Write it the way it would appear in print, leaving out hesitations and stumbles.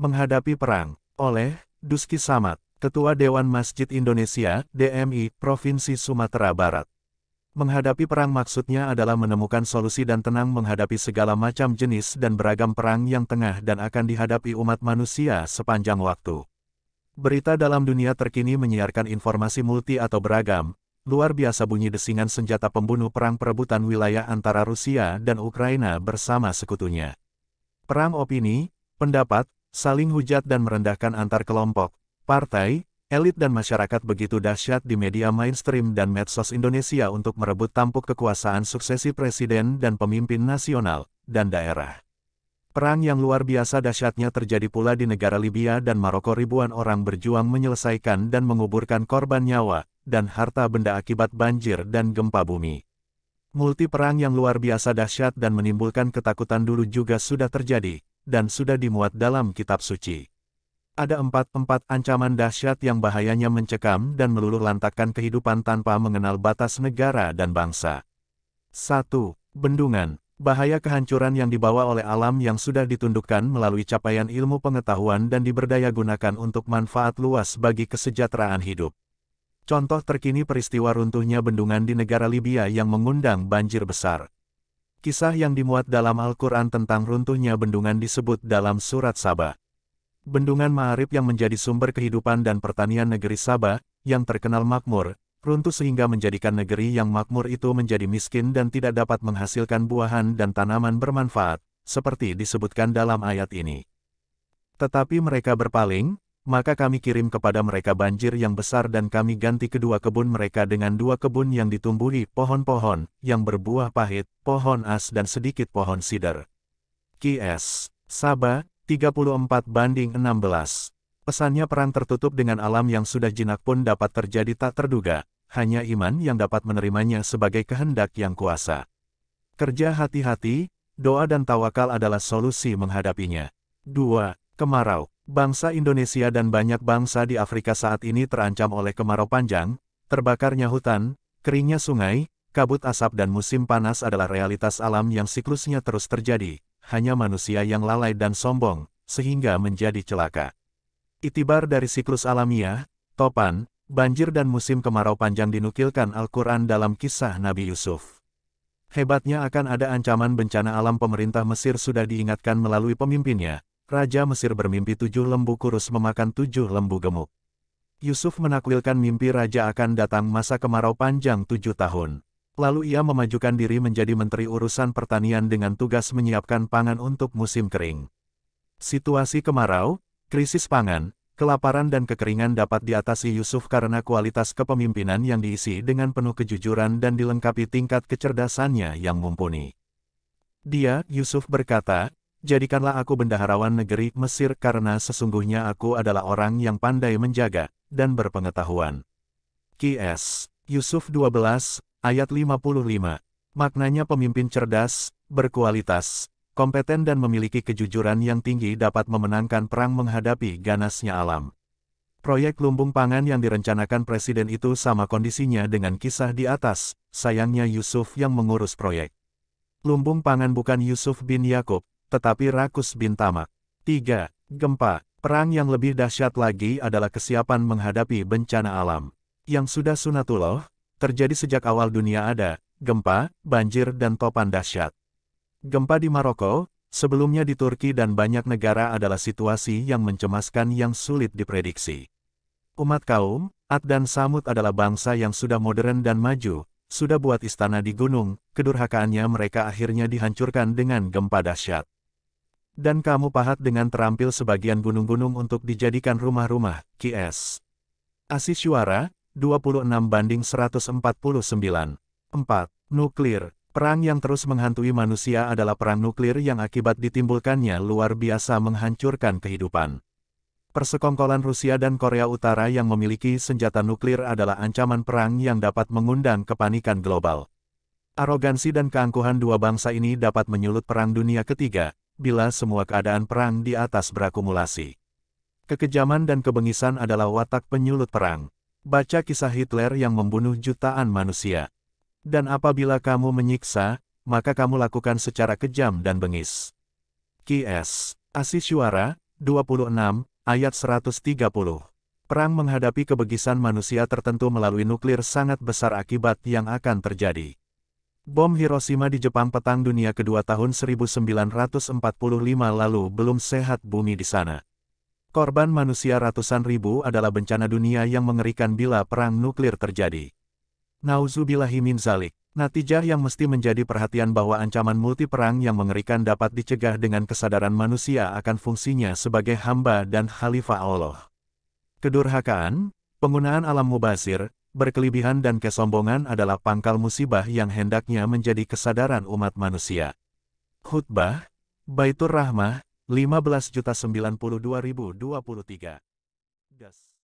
Menghadapi perang, oleh Duski Samad, Ketua Dewan Masjid Indonesia, DMI, Provinsi Sumatera Barat. Menghadapi perang maksudnya adalah menemukan solusi dan tenang menghadapi segala macam jenis dan beragam perang yang tengah dan akan dihadapi umat manusia sepanjang waktu. Berita dalam dunia terkini menyiarkan informasi multi atau beragam, luar biasa bunyi desingan senjata pembunuh perang perebutan wilayah antara Rusia dan Ukraina bersama sekutunya. Perang opini, pendapat, saling hujat dan merendahkan antar kelompok, partai, elit dan masyarakat begitu dahsyat di media mainstream dan medsos Indonesia untuk merebut tampuk kekuasaan suksesi presiden dan pemimpin nasional dan daerah. Perang yang luar biasa dahsyatnya terjadi pula di negara Libya dan Maroko. Ribuan orang berjuang menyelesaikan dan menguburkan korban nyawa dan harta benda akibat banjir dan gempa bumi. Multi perang yang luar biasa dahsyat dan menimbulkan ketakutan dulu juga sudah terjadi, dan sudah dimuat dalam kitab suci. Ada empat ancaman dahsyat yang bahayanya mencekam dan meluluh lantakkan kehidupan tanpa mengenal batas negara dan bangsa. 1. Bendungan. Bahaya kehancuran yang dibawa oleh alam yang sudah ditundukkan melalui capaian ilmu pengetahuan dan diberdayagunakan untuk manfaat luas bagi kesejahteraan hidup. Contoh terkini peristiwa runtuhnya bendungan di negara Libya yang mengundang banjir besar. Kisah yang dimuat dalam Al-Quran tentang runtuhnya bendungan disebut dalam surat Saba. Bendungan Ma'arib yang menjadi sumber kehidupan dan pertanian negeri Saba, yang terkenal makmur, runtuh sehingga menjadikan negeri yang makmur itu menjadi miskin dan tidak dapat menghasilkan buahan dan tanaman bermanfaat, seperti disebutkan dalam ayat ini. Tetapi mereka berpaling, maka kami kirim kepada mereka banjir yang besar dan kami ganti kedua kebun mereka dengan dua kebun yang ditumbuhi pohon-pohon, yang berbuah pahit, pohon as dan sedikit pohon sider. Qs. Saba, 34:16. Pesannya perang tertutup dengan alam yang sudah jinak pun dapat terjadi tak terduga, hanya iman yang dapat menerimanya sebagai kehendak yang kuasa. Kerja hati-hati, doa dan tawakal adalah solusi menghadapinya. 2. Kemarau. Bangsa Indonesia dan banyak bangsa di Afrika saat ini terancam oleh kemarau panjang, terbakarnya hutan, keringnya sungai, kabut asap dan musim panas adalah realitas alam yang siklusnya terus terjadi, hanya manusia yang lalai dan sombong, sehingga menjadi celaka. Itibar dari siklus alamiah, topan, banjir dan musim kemarau panjang dinukilkan Al-Quran dalam kisah Nabi Yusuf. Hebatnya akan ada ancaman bencana alam pemerintah Mesir sudah diingatkan melalui pemimpinnya. Raja Mesir bermimpi 7 lembu kurus memakan 7 lembu gemuk. Yusuf menakwilkan mimpi raja akan datang masa kemarau panjang 7 tahun. Lalu ia memajukan diri menjadi Menteri Urusan Pertanian dengan tugas menyiapkan pangan untuk musim kering. Situasi kemarau, krisis pangan, kelaparan dan kekeringan dapat diatasi Yusuf karena kualitas kepemimpinan yang diisi dengan penuh kejujuran dan dilengkapi tingkat kecerdasannya yang mumpuni. Dia, Yusuf berkata, "Jadikanlah aku bendaharawan negeri Mesir karena sesungguhnya aku adalah orang yang pandai menjaga dan berpengetahuan." Qs. Yusuf 12, ayat 55. Maknanya pemimpin cerdas, berkualitas, kompeten dan memiliki kejujuran yang tinggi dapat memenangkan perang menghadapi ganasnya alam. Proyek lumbung pangan yang direncanakan presiden itu sama kondisinya dengan kisah di atas, sayangnya Yusuf yang mengurus proyek. Lumbung pangan bukan Yusuf bin Yakub, tetapi Rakus bin Tamak. 3. Gempa. Perang yang lebih dahsyat lagi adalah kesiapan menghadapi bencana alam. Yang sudah sunatullah, terjadi sejak awal dunia ada, gempa, banjir dan topan dahsyat. Gempa di Maroko, sebelumnya di Turki dan banyak negara adalah situasi yang mencemaskan yang sulit diprediksi. Umat kaum, Ad dan Samud adalah bangsa yang sudah modern dan maju, sudah buat istana di gunung, kedurhakaannya mereka akhirnya dihancurkan dengan gempa dahsyat. Dan kamu pahat dengan terampil sebagian gunung-gunung untuk dijadikan rumah-rumah. Qs. Asy-Syu'ara, 26:149. 4. Nuklir. Perang yang terus menghantui manusia adalah perang nuklir yang akibat ditimbulkannya luar biasa menghancurkan kehidupan. Persekongkolan Rusia dan Korea Utara yang memiliki senjata nuklir adalah ancaman perang yang dapat mengundang kepanikan global. Arogansi dan keangkuhan dua bangsa ini dapat menyulut Perang Dunia Ketiga, bila semua keadaan perang di atas berakumulasi. Kekejaman dan kebengisan adalah watak penyulut perang. Baca kisah Hitler yang membunuh jutaan manusia. Dan apabila kamu menyiksa, maka kamu lakukan secara kejam dan bengis. Qs. Asy-Syu'ara, 26, ayat 130. Perang menghadapi kebegisan manusia tertentu melalui nuklir sangat besar akibat yang akan terjadi. Bom Hiroshima di Jepang Perang Dunia Kedua tahun 1945 lalu belum sehat bumi di sana. Korban manusia ratusan ribu adalah bencana dunia yang mengerikan bila perang nuklir terjadi. Nauzubillahi min dzalik. Natijah yang mesti menjadi perhatian bahwa ancaman multi perang yang mengerikan dapat dicegah dengan kesadaran manusia akan fungsinya sebagai hamba dan khalifah Allah. Kedurhakaan, penggunaan alam mubazir, berkelebihan dan kesombongan adalah pangkal musibah yang hendaknya menjadi kesadaran umat manusia. Khutbah, Baitur Rahmah, 15.092.023.